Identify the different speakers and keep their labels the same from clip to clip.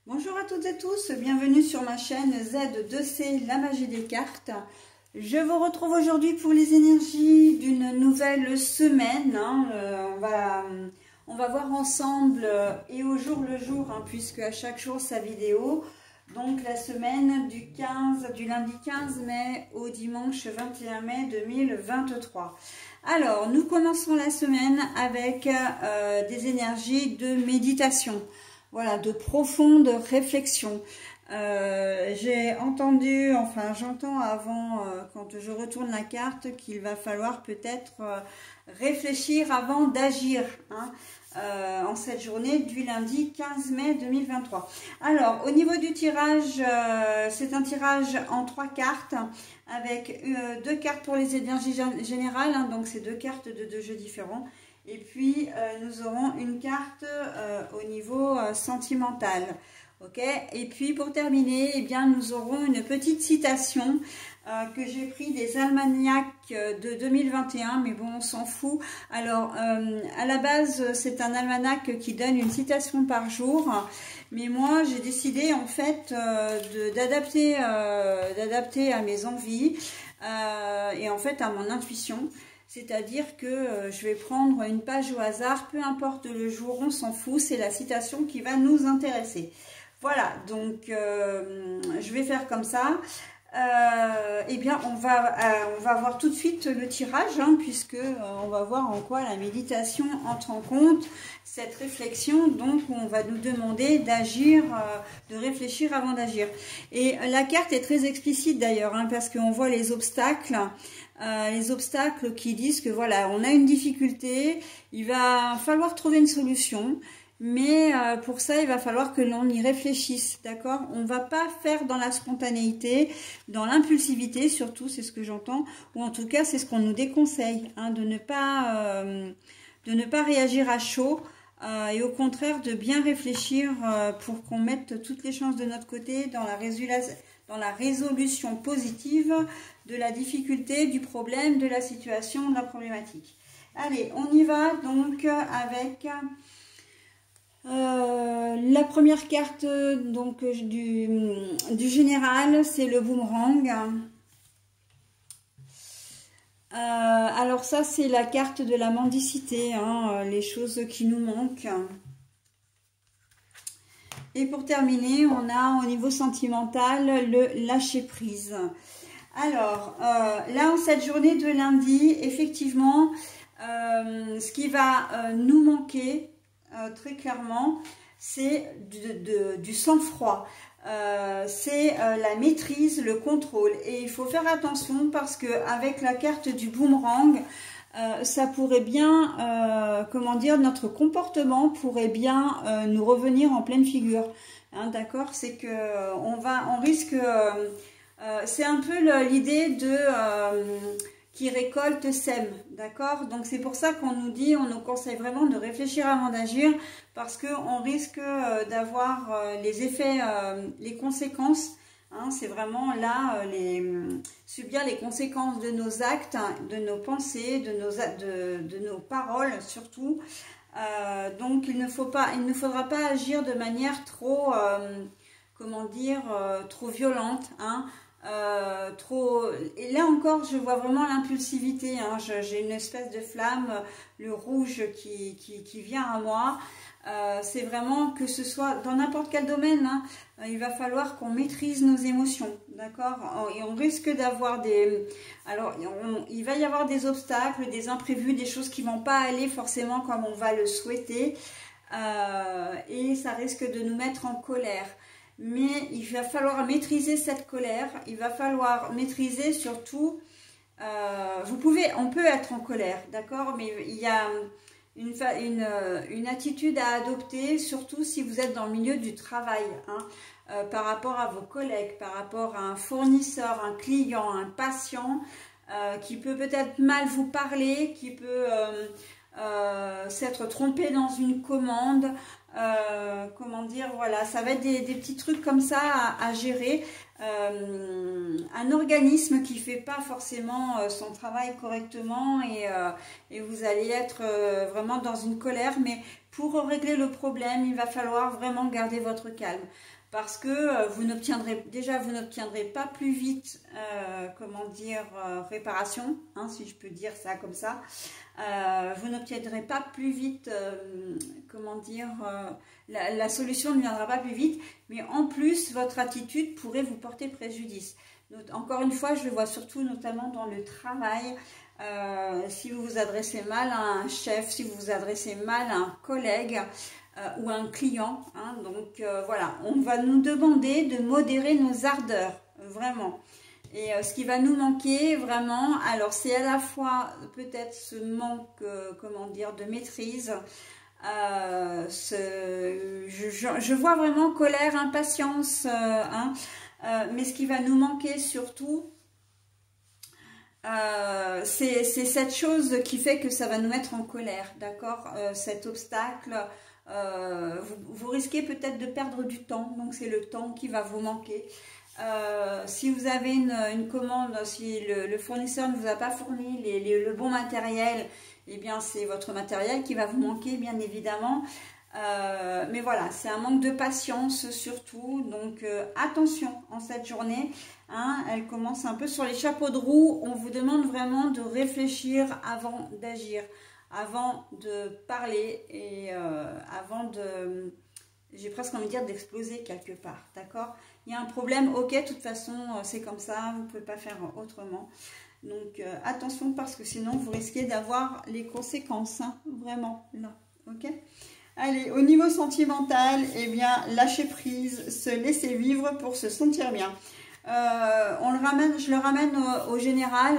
Speaker 1: Bonjour à toutes et tous, bienvenue sur ma chaîne Z2C, la magie des cartes. Je vous retrouve aujourd'hui pour les énergies d'une nouvelle semaine. On va voir ensemble et au jour le jour, puisque à chaque jour sa vidéo. Donc la semaine du lundi 15 mai au dimanche 21 mai 2023. Alors, nous commençons la semaine avec des énergies de méditation. Voilà, de profonde réflexion. J'ai entendu, j'entends avant, quand je retourne la carte, qu'il va falloir peut-être réfléchir avant d'agir, en cette journée du lundi 15 mai 2023. Alors, au niveau du tirage, c'est un tirage en 3 cartes, avec 2 cartes pour les énergies générales, donc c'est 2 cartes de 2 jeux différents. Et puis, nous aurons une carte au niveau sentimental. Ok. Et puis, pour terminer, eh bien, nous aurons une petite citation que j'ai pris des almanachs de 2021. Mais bon, on s'en fout. Alors, à la base, c'est un almanach qui donne une citation par jour. Mais moi, j'ai décidé, en fait, d'adapter à mes envies et en fait à mon intuition. C'est-à-dire que je vais prendre une page au hasard, peu importe le jour, on s'en fout, c'est la citation qui va nous intéresser. Voilà, donc je vais faire comme ça. Eh bien, on va voir tout de suite le tirage, puisque on va voir en quoi la méditation entre en compte, cette réflexion. Donc, on va nous demander d'agir, de réfléchir avant d'agir. Et la carte est très explicite d'ailleurs, parce qu'on voit les obstacles. Les obstacles qui disent que voilà, on a une difficulté, il va falloir trouver une solution, mais pour ça, il va falloir que l'on y réfléchisse, d'accord? On ne va pas faire dans la spontanéité, dans l'impulsivité surtout, c'est ce que j'entends, ou en tout cas, c'est ce qu'on nous déconseille, de ne pas réagir à chaud, et au contraire, de bien réfléchir pour qu'on mette toutes les chances de notre côté dans la résolution positive de la difficulté, du problème, de la situation, de la problématique. Allez, on y va donc avec la première carte donc, du général, c'est le boomerang. Alors ça, c'est la carte de la mendicité, les choses qui nous manquent. Et pour terminer, on a au niveau sentimental le lâcher-prise. Alors, là, en cette journée de lundi, effectivement, ce qui va nous manquer très clairement, c'est du sang-froid. C'est la maîtrise, le contrôle. Et il faut faire attention parce qu'avec la carte du boomerang, ça pourrait bien, notre comportement pourrait bien nous revenir en pleine figure. D'accord, c'est que on risque, c'est un peu l'idée de qui récolte sème, d'accord. Donc c'est pour ça qu'on nous conseille vraiment de réfléchir avant d'agir, parce qu'on risque d'avoir les effets, les conséquences. C'est vraiment là, subir les conséquences de nos actes, de nos pensées, de nos paroles surtout. Donc il ne faudra pas agir de manière trop, trop violente. Et là encore, je vois vraiment l'impulsivité. J'ai une espèce de flamme, le rouge qui vient à moi. C'est vraiment que ce soit dans n'importe quel domaine, il va falloir qu'on maîtrise nos émotions, d'accord? Et on risque d'avoir il va y avoir des obstacles, des imprévus, des choses qui vont pas aller forcément comme on va le souhaiter, et ça risque de nous mettre en colère. Mais il va falloir maîtriser cette colère, il va falloir maîtriser surtout, on peut être en colère, d'accord? Mais il y a une attitude à adopter, surtout si vous êtes dans le milieu du travail, par rapport à vos collègues, par rapport à un fournisseur, un client, un patient, qui peut peut-être mal vous parler, qui peut s'être trompé dans une commande. Voilà, ça va être des petits trucs comme ça à gérer. Un organisme qui fait pas forcément son travail correctement, et vous allez être vraiment dans une colère, mais Pour régler le problème, il va falloir vraiment garder votre calme. Parce que vous n'obtiendrez pas plus vite, comment dire, réparation, hein, si je peux dire ça comme ça. Vous n'obtiendrez pas plus vite, comment dire, la solution ne viendra pas plus vite, mais en plus, votre attitude pourrait vous porter préjudice. Donc, encore une fois, je le vois surtout notamment dans le travail. Si vous vous adressez mal à un chef, si vous vous adressez mal à un collègue ou à un client, hein, donc voilà, on va nous demander de modérer nos ardeurs, vraiment. Et ce qui va nous manquer vraiment, alors c'est à la fois peut-être ce manque, comment dire, de maîtrise, je vois vraiment colère, impatience, hein, mais ce qui va nous manquer surtout, c'est cette chose qui fait que ça va nous mettre en colère, d'accord, cet obstacle, vous risquez peut-être de perdre du temps, donc c'est le temps qui va vous manquer. Si vous avez une commande, si le fournisseur ne vous a pas fourni le bon matériel, eh bien c'est votre matériel qui va vous manquer, bien évidemment. Mais voilà, c'est un manque de patience surtout, donc attention en cette journée, hein, elle commence un peu sur les chapeaux de roue. On vous demande vraiment de réfléchir avant d'agir, avant de parler et avant de, j'ai presque envie de dire, d'exploser quelque part, d'accord? Il y a un problème, ok, de toute façon c'est comme ça, vous ne pouvez pas faire autrement. Donc attention, parce que sinon vous risquez d'avoir les conséquences, hein, vraiment, là, ok? Allez, au niveau sentimental, eh bien, lâcher prise, se laisser vivre pour se sentir bien. Je le ramène au général,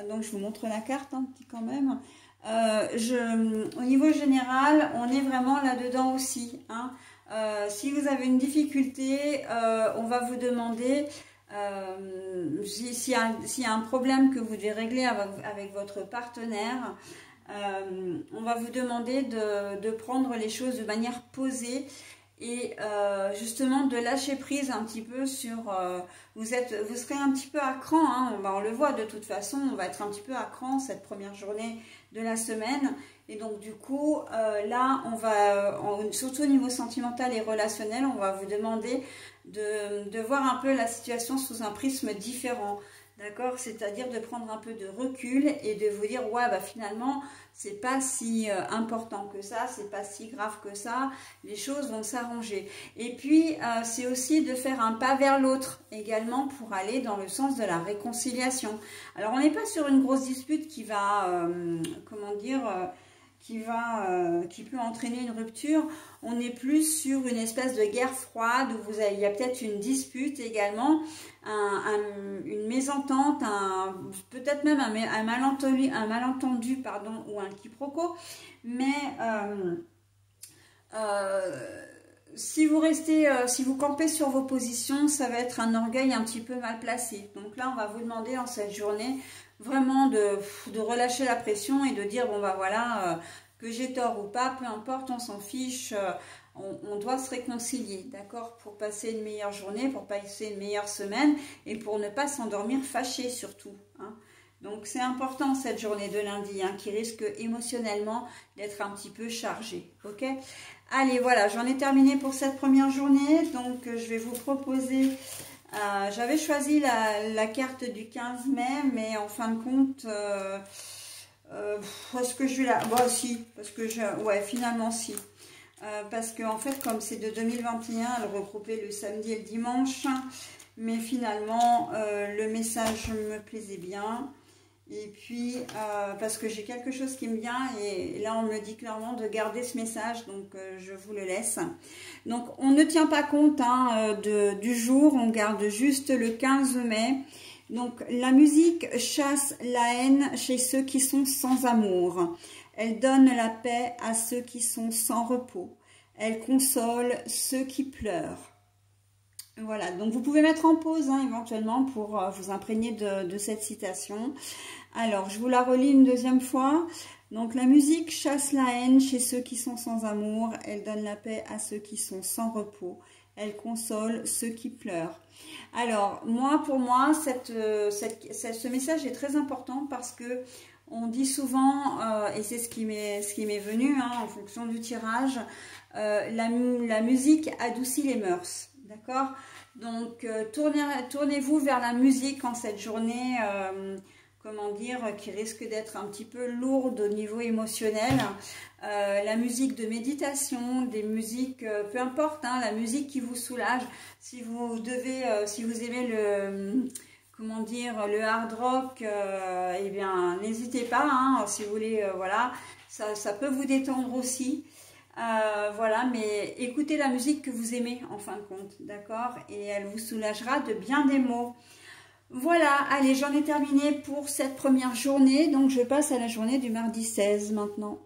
Speaker 1: donc je vous montre la carte un petit quand même. Au niveau général, on est vraiment là-dedans aussi, hein. Si vous avez une difficulté, on va vous demander, s'il y a un problème que vous devez régler avec votre partenaire, on va vous demander de prendre les choses de manière posée et justement de lâcher prise un petit peu sur... vous serez un petit peu à cran, hein, on le voit de toute façon, on va être un petit peu à cran cette première journée de la semaine. Et donc du coup, là, surtout au niveau sentimental et relationnel, on va vous demander de voir un peu la situation sous un prisme différent. D'accord? C'est-à-dire de prendre un peu de recul et de vous dire, ouais, bah finalement, c'est pas si important que ça, c'est pas si grave que ça, les choses vont s'arranger. Et puis, c'est aussi de faire un pas vers l'autre également pour aller dans le sens de la réconciliation. Alors, on n'est pas sur une grosse dispute qui va, comment dire... qui peut entraîner une rupture. On est plus sur une espèce de guerre froide où il y a peut-être une dispute également, une mésentente, peut-être même un malentendu, pardon, ou un quiproquo. Mais si vous campez sur vos positions, ça va être un orgueil un petit peu mal placé. Donc là, on va vous demander en cette journée vraiment de relâcher la pression et de dire, bon bah voilà, que j'ai tort ou pas, peu importe, on s'en fiche, on doit se réconcilier, d'accord, pour passer une meilleure journée, pour passer une meilleure semaine et pour ne pas s'endormir fâché surtout, hein. Donc c'est important cette journée de lundi, hein, qui risque émotionnellement d'être un petit peu chargée, ok? Allez, voilà, j'en ai terminé pour cette première journée, donc je vais vous proposer... j'avais choisi la carte du 15 mai, mais en fin de compte, est-ce que je vais la... Bon, si, parce que ouais, finalement, si. Parce que en fait, comme c'est de 2021, elle regroupait le samedi et le dimanche, mais finalement, le message me plaisait bien. Et puis, parce que j'ai quelque chose qui me vient, et là, on me dit clairement de garder ce message, donc je vous le laisse. Donc, on ne tient pas compte, hein, du jour, on garde juste le 15 mai. Donc, la musique chasse la haine chez ceux qui sont sans amour. Elle donne la paix à ceux qui sont sans repos. Elle console ceux qui pleurent. Voilà, donc vous pouvez mettre en pause, hein, éventuellement pour vous imprégner de cette citation. Alors, je vous la relis une deuxième fois. Donc, la musique chasse la haine chez ceux qui sont sans amour. Elle donne la paix à ceux qui sont sans repos. Elle console ceux qui pleurent. Alors, pour moi, ce message est très important parce que On dit souvent, et c'est ce qui m'est venu hein, en fonction du tirage, la musique adoucit les mœurs, d'accord? Donc tournez-vous vers la musique en cette journée, comment dire, qui risque d'être un petit peu lourde au niveau émotionnel. La musique de méditation, des musiques, peu importe, hein, la musique qui vous soulage. Si vous aimez le... comment dire, le hard rock, eh bien, n'hésitez pas, hein, si vous voulez, voilà, ça peut vous détendre aussi, voilà, mais écoutez la musique que vous aimez, en fin de compte, d'accord, et elle vous soulagera de bien des maux. Voilà, allez, j'en ai terminé pour cette première journée, donc je passe à la journée du mardi 16 maintenant.